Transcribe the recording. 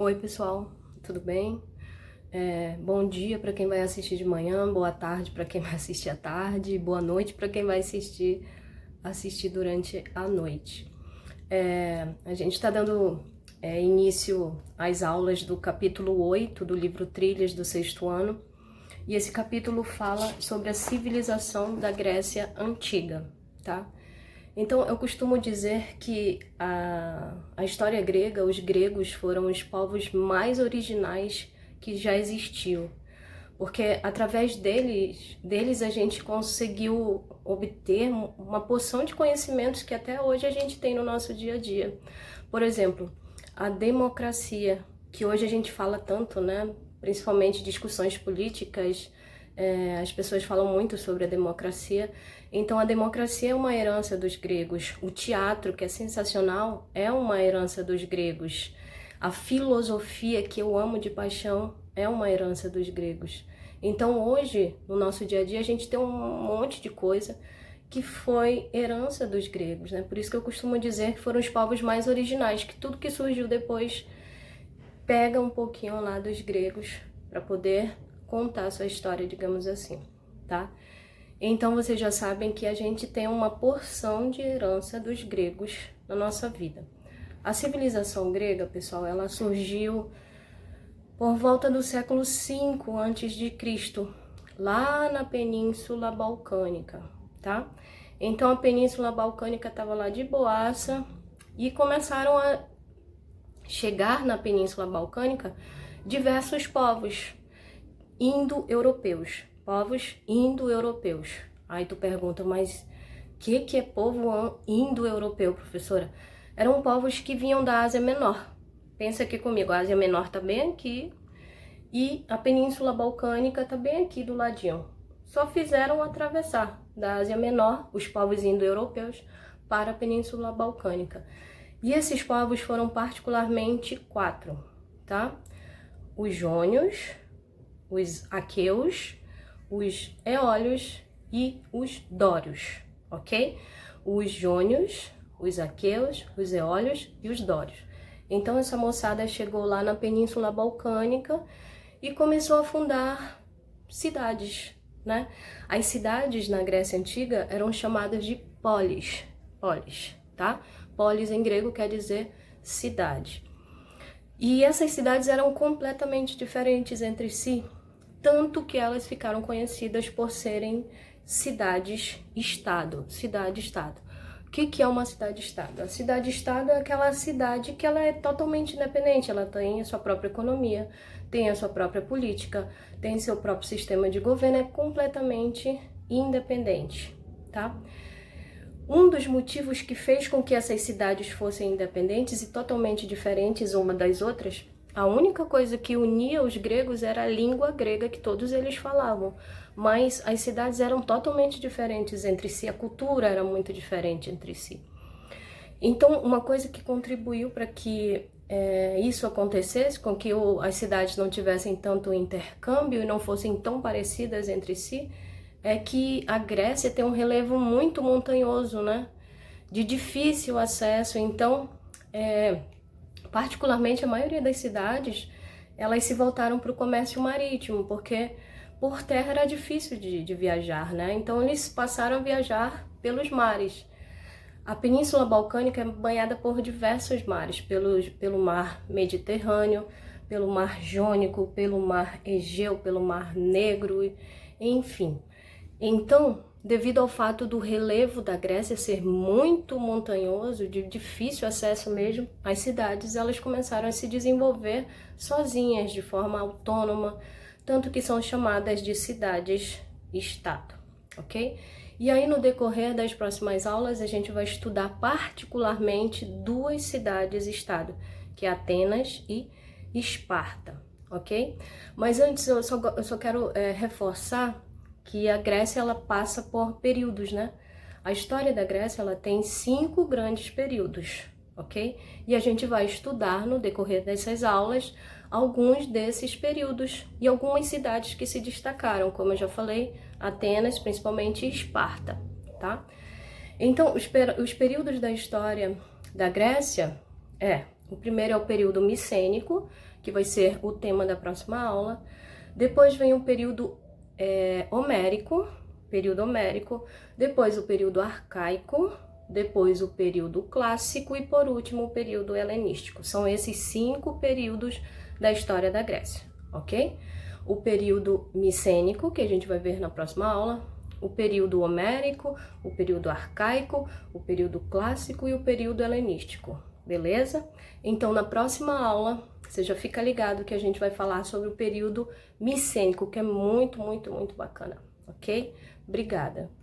Oi pessoal, tudo bem? Bom dia para quem vai assistir de manhã, boa tarde para quem vai assistir à tarde, boa noite para quem vai assistir durante a noite. A gente está dando início às aulas do capítulo 8 do livro Trilhas do sexto ano, e esse capítulo fala sobre a civilização da Grécia Antiga, tá? Então, eu costumo dizer que a história grega, os gregos foram os povos mais originais que já existiu, porque através deles a gente conseguiu obter uma porção de conhecimentos que até hoje a gente tem no nosso dia a dia. Por exemplo, a democracia, que hoje a gente fala tanto, né? Principalmente discussões políticas, as pessoas falam muito sobre a democracia. Então, a democracia é uma herança dos gregos. O teatro, que é sensacional, é uma herança dos gregos. A filosofia, que eu amo de paixão, é uma herança dos gregos. Então, hoje, no nosso dia a dia, a gente tem um monte de coisa que foi herança dos gregos, né? Por isso que eu costumo dizer que foram os povos mais originais, que tudo que surgiu depois pega um pouquinho lá dos gregos para poder contar a sua história, digamos assim, tá? Então vocês já sabem que a gente tem uma porção de herança dos gregos na nossa vida. A civilização grega, pessoal, ela surgiu por volta do século V a.C., lá na Península Balcânica, tá? Então a Península Balcânica estava lá de boaça e começaram a chegar na Península Balcânica diversos povos indo-europeus. Aí tu pergunta, mas o que é povo indo-europeu, professora? Eram povos que vinham da Ásia Menor. Pensa aqui comigo, a Ásia Menor tá bem aqui e a Península Balcânica tá bem aqui do ladinho. Só fizeram atravessar da Ásia Menor, os povos indo-europeus, para a Península Balcânica. E esses povos foram particularmente 4, tá? Os jônios, os aqueus, os eólios e os dórios, ok? Os jônios, os aqueus, os eólios e os dórios. Então essa moçada chegou lá na Península Balcânica e começou a fundar cidades, né? As cidades na Grécia Antiga eram chamadas de polis, tá? Polis em grego quer dizer cidade. E essas cidades eram completamente diferentes entre si, tanto que elas ficaram conhecidas por serem cidades-estado. Cidade-estado. O que é uma cidade-estado? A cidade-estado é aquela cidade que ela é totalmente independente, ela tem a sua própria economia, tem a sua própria política, tem seu próprio sistema de governo, é completamente independente, tá? Um dos motivos que fez com que essas cidades fossem independentes e totalmente diferentes uma das outras, a única coisa que unia os gregos era a língua grega que todos eles falavam, mas as cidades eram totalmente diferentes entre si, a cultura era muito diferente entre si. Então, uma coisa que contribuiu para que isso acontecesse, com que as cidades não tivessem tanto intercâmbio e não fossem tão parecidas entre si, é que a Grécia tem um relevo muito montanhoso, né? De difícil acesso. Então, particularmente a maioria das cidades, elas se voltaram para o comércio marítimo, porque por terra era difícil de viajar, né? Então eles passaram a viajar pelos mares. A Península Balcânica é banhada por diversos mares, pelo mar Mediterrâneo, pelo mar Jônico, pelo mar Egeu, pelo mar Negro, enfim. Então, devido ao fato do relevo da Grécia ser muito montanhoso, de difícil acesso mesmo, as cidades elas começaram a se desenvolver sozinhas, de forma autônoma, tanto que são chamadas de cidades-estado, ok? E aí, no decorrer das próximas aulas, a gente vai estudar particularmente 2 cidades-estado, que é Atenas e Esparta, ok? Mas antes, eu só quero reforçar que a Grécia ela passa por períodos, né? A história da Grécia ela tem 5 grandes períodos, ok? E a gente vai estudar no decorrer dessas aulas alguns desses períodos e algumas cidades que se destacaram, como eu já falei, Atenas, principalmente e Esparta, tá? Então, os períodos da história da Grécia o primeiro é o período micênico, que vai ser o tema da próxima aula. Depois vem o período homérico, depois o período arcaico, depois o período clássico e, por último, o período helenístico. São esses 5 períodos da história da Grécia, ok? O período micênico, que a gente vai ver na próxima aula, o período homérico, o período arcaico, o período clássico e o período helenístico, beleza? Então, na próxima aula, você já fica ligado que a gente vai falar sobre o período micênico, que é muito, muito, muito bacana, ok? Obrigada!